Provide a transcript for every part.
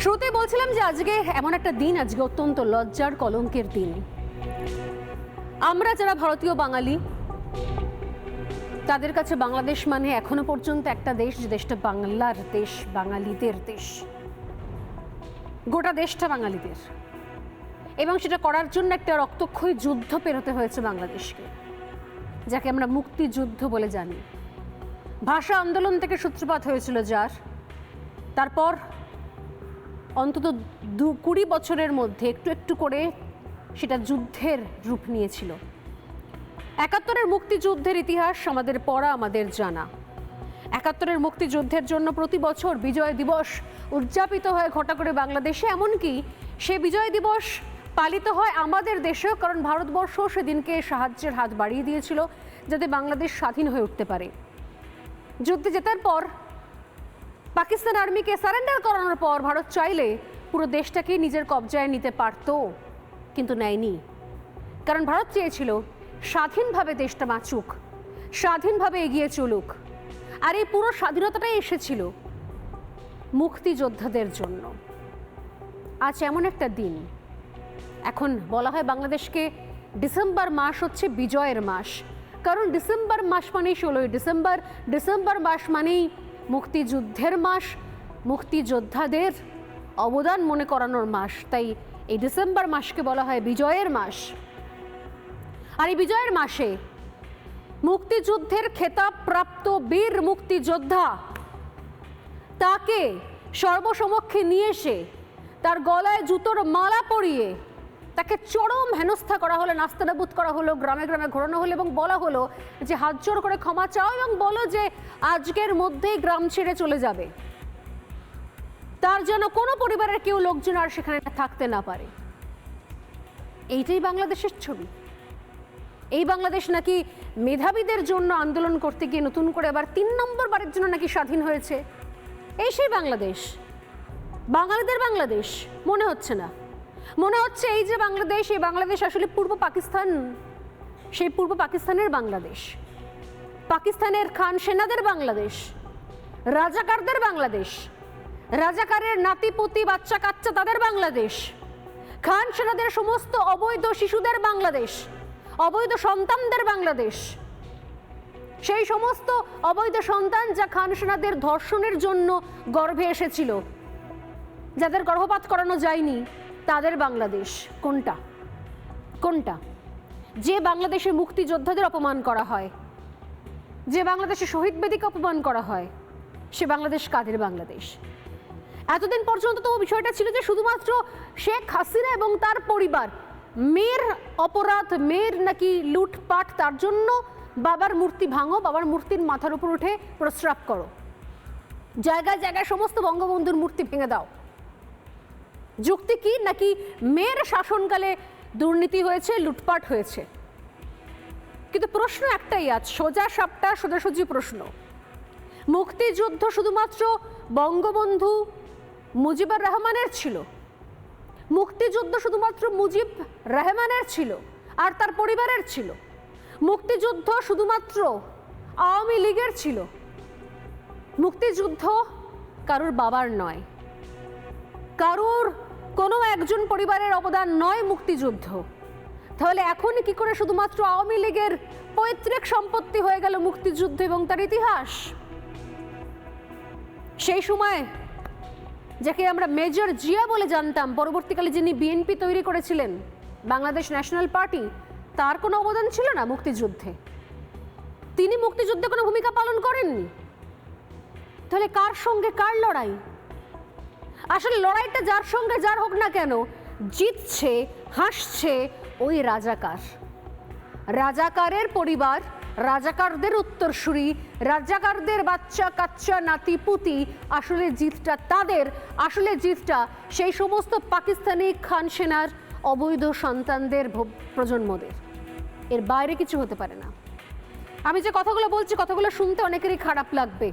শুরুতে বলছিলাম যে আজকে এমন একটা দিন, আজকে অত্যন্ত লজ্জার কলঙ্কের দিন। আমরা যারা ভারতীয় বাঙালি, তাদের কাছে বাংলাদেশ মানে এখনো পর্যন্ত একটা দেশ, যে দেশটা বাংলার দেশ, বাঙালিদের দেশ, গোটা দেশটা বাঙালিদের। এবং সেটা করার জন্য একটা রক্তক্ষয়ী যুদ্ধ পেরোতে হয়েছে বাংলাদেশকে, যাকে আমরা মুক্তিযুদ্ধ বলে জানি। ভাষা আন্দোলন থেকে সূত্রপাত হয়েছিল যার, তারপর অন্তত 20 বছরের মধ্যে একটু একটু করে সেটা যুদ্ধের রূপ নিয়েছিল। 71-এর মুক্তিযুদ্ধের ইতিহাস আমাদের পড়া, আমাদের জানা। 71-এর মুক্তিযুদ্ধের জন্য প্রতি বছর বিজয় দিবস উদযাপিত হয় ঘটা করে বাংলাদেশে, এমনকি সে বিজয় দিবস পালিত হয় আমাদের দেশেও, কারণ ভারতবর্ষ সেদিনকে সাহায্যের হাত বাড়িয়ে দিয়েছিল যাতে বাংলাদেশ স্বাধীন হয়ে উঠতে পারে। যুদ্ধে জেতার পর পাকিস্তান আর্মিকে সারেন্ডার করানোর পর ভারত চাইলে পুরো দেশটাকে নিজের কবজায় নিতে পারত, কিন্তু নেয়নি। কারণ ভারত চেয়েছিল স্বাধীনভাবে দেশটা বাঁচুক, স্বাধীনভাবে এগিয়ে চলুক। আর এই পুরো স্বাধীনতাটাই এসেছিল মুক্তিযোদ্ধাদের জন্য। আজ এমন একটা দিন, এখন বলা হয় বাংলাদেশকে ডিসেম্বর মাস হচ্ছে বিজয়ের মাস, কারণ ডিসেম্বর মাস মানেই 16ই ডিসেম্বর, ডিসেম্বর মাস মানেই মুক্তিযুদ্ধের মাস, মুক্তিযোদ্ধাদের অবদান মনে করানোর মাস। তাই এই ডিসেম্বর মাসকে বলা হয় বিজয়ের মাস। আর এই বিজয়ের মাসে মুক্তিযুদ্ধের খেতাব প্রাপ্ত বীর মুক্তিযোদ্ধা, তাকে সর্বসমক্ষে নিয়ে এসে তার গলায় জুতোর মালা পরিয়ে তাকে চরম হেনস্থা করা হলো, নাস্তানাবুদ করা হলো, গ্রামে গ্রামে ঘোরানো হলো এবং বলা হলো যে হাত জোড় করে ক্ষমা চাও এবং বলো যে আজকের মধ্যেই গ্রাম ছেড়ে চলে যাবে, তার যেন কোনো পরিবারের কেউ লোকজন আর সেখানে থাকতে না পারে। এইটাই বাংলাদেশের ছবি। এই বাংলাদেশ নাকি মেধাবীদের জন্য আন্দোলন করতে গিয়ে নতুন করে আবার 3 নম্বর বারের জন্য নাকি স্বাধীন হয়েছে। এই সেই বাংলাদেশ, বাঙালিদের বাংলাদেশ মনে হচ্ছে না। মনে হচ্ছে এই যে বাংলাদেশ, এই বাংলাদেশ আসলে পূর্ব পাকিস্তান, সেই পূর্ব পাকিস্তানের বাংলাদেশ, পাকিস্তানের খান সেনাদের বাংলাদেশ, রাজাকারদের বাংলাদেশ, রাজাকারের নাতিপুতি বাচ্চা কাচ্চা তাদের বাংলাদেশ, খান সেনাদের সমস্ত অবৈধ শিশুদের বাংলাদেশ, অবৈধ সন্তানদের বাংলাদেশ, সেই সমস্ত অবৈধ সন্তান যা খান সেনাদের ধর্ষণের জন্য গর্ভে এসেছিল, যাদের গর্ভপাত করানো যায়নি, তাদের বাংলাদেশ। কোনটা কোনটা? যে বাংলাদেশে মুক্তিযোদ্ধাদের অপমান করা হয়, যে বাংলাদেশে শহীদ বেদিকে অপমান করা হয়, সে বাংলাদেশ কাদের বাংলাদেশ? এতদিন পর্যন্ত তো বিষয়টা ছিল যে শুধুমাত্র শেখ হাসিনা এবং তার পরিবার, মেয়ের অপরাধ, মেয়ের নাকি লুটপাট, তার জন্য বাবার মূর্তি ভাঙো, বাবার মূর্তির মাথার উপর উঠে প্রস্রাব করো, জায়গায় জায়গায় সমস্ত বঙ্গবন্ধুর মূর্তি ভেঙে দাও। যুক্তি কি? নাকি মেয়ের শাসনকালে দুর্নীতি হয়েছে, লুটপাট হয়েছে। কিন্তু প্রশ্ন একটাই, আজ সোজা সাপটা সোজাসুজি প্রশ্ন, মুক্তিযুদ্ধ শুধুমাত্র বঙ্গবন্ধু মুজিবুর রহমানের ছিল? মুক্তিযুদ্ধ শুধুমাত্র মুজিব রহমানের ছিল আর তার পরিবারের ছিল? মুক্তিযুদ্ধ শুধুমাত্র আওয়ামী লীগের ছিল? মুক্তিযুদ্ধ কারোর বাবার নয়, কারোর কোনো একজন পরিবারের অবদান নয় মুক্তিযুদ্ধ। তাহলে এখন কি করে শুধুমাত্র আওয়ামী লীগের পৈতৃক সম্পত্তি হয়ে গেল মুক্তিযুদ্ধ এবং তার ইতিহাস? সেই সময় যাকে আমরা মেজর জিয়া বলে জানতাম, পরবর্তীকালে যিনি বিএনপি তৈরি করেছিলেন, বাংলাদেশ ন্যাশনাল পার্টি, তার কোনো অবদান ছিল না মুক্তিযুদ্ধে? তিনি মুক্তিযুদ্ধে কোনো ভূমিকা পালন করেননি। তাহলে কার সঙ্গে কার লড়াই? আসলে লড়াইটা যার সঙ্গে যার হোক না কেন, জিতছে, হাসছে ওই রাজাকার, রাজাকারের পরিবার, রাজাকারদের উত্তরসূরি, রাজাকারদের বাচ্চা কাচ্চা নাতিপুতি। আসলে জিতটা তাদের, আসলে জিতটা সেই সমস্ত পাকিস্তানি খান সেনার অবৈধ সন্তানদের প্রজন্মদের। এর বাইরে কিছু হতে পারে না। আমি যে কথাগুলো বলছি, কথাগুলো শুনতে অনেকেরই খারাপ লাগবে,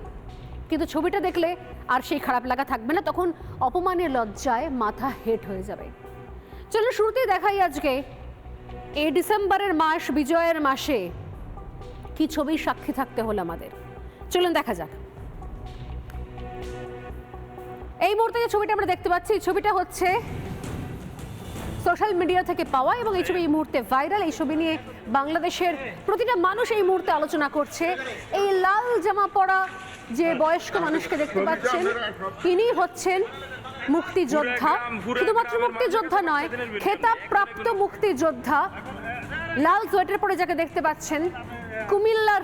কিন্তু ছবিটা দেখলে আর সেই খারাপ লাগা থাকবে না, তখন অপমানের লজ্জায় মাথা হেট হয়ে যাবে। চলো শুরুতেই দেখাই আজকে এই ডিসেম্বরের মাস, বিজয়ের মাসে কি ছবির সাক্ষী থাকতে হলো আমাদের। চলুন দেখা যাক। এই মুহূর্তে যে ছবিটা আমরা দেখতে পাচ্ছি, এই ছবিটা হচ্ছে সোশ্যাল মিডিয়া থেকে পাওয়া এবং এই ছবি এই মুহূর্তে ভাইরাল। এই ছবি নিয়ে বাংলাদেশের প্রতিটা মানুষ এই মুহূর্তে আলোচনা করছে। এই লাল জামা পরা যে বয়স্ক মানুষকে দেখতে পাচ্ছেন, ইনি হচ্ছেন মুক্তিযোদ্ধা। শুধুমাত্র মুক্তিযোদ্ধা নয়, খেতাব প্রাপ্ত মুক্তিযোদ্ধা। লাল সোয়েটার পরে যাকে দেখতে পাচ্ছেন, কুমিল্লার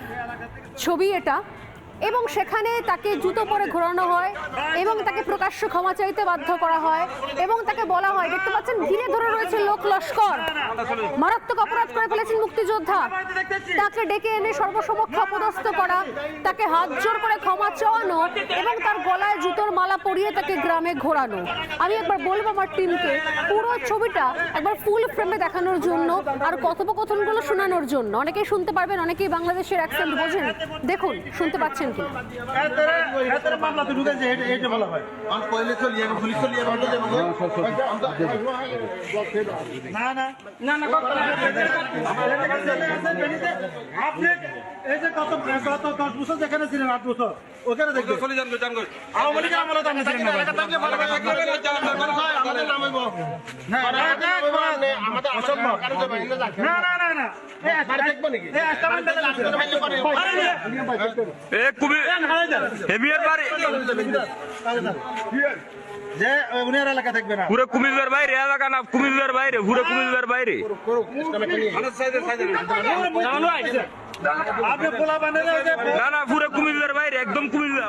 ছবি এটা, এবং সেখানে তাকে জুতো পরে ঘোরানো হয় এবং তাকে প্রকাশ্য ক্ষমা চাইতে বাধ্য করা হয় এবং তাকে বলা হয়, দেখতে পাচ্ছেন ঘিরে ধরে রয়েছে লোক লস্কর, মারাত্মক অপরাধ করে ফেলেছেন মুক্তিযোদ্ধা। তাকে ডেকে এনে সর্বসমক্ষে অপদস্থ করা, তাকে হাত জোর করে ক্ষমা চাওয়ানো এবং তার গলায় জুতোর মালা পরিয়ে তাকে গ্রামে ঘোরানো। আমি একবার বলবো আমার টিমকে পুরো ছবিটা একবার ফুল ফ্রেমে দেখানোর জন্য আর কথোপকথনগুলো শোনানোর জন্য। অনেকেই শুনতে পারবেন, অনেকেই বাংলাদেশের অ্যাকসেন্ট বোঝেন। দেখুন, শুনতে পাচ্ছেন কি আপনি এই যে গত 10 বছর যেখানে ছিলেন, 8 বছর ওখানে দেখবেন আওয়ামী লীগের আমলে তো আপনি ছিলেন না। যে উনার এলাকা থাকবে না, পুরো কুমিল্লার বাইরে এলাকা না, কুমিল্লার বাইরে, পুরো কুমিল্লার বাইরে। আপনি পোলা বানালে না না, পুরো কুমিল্লার বাইরে, একদম কুমিল্লা।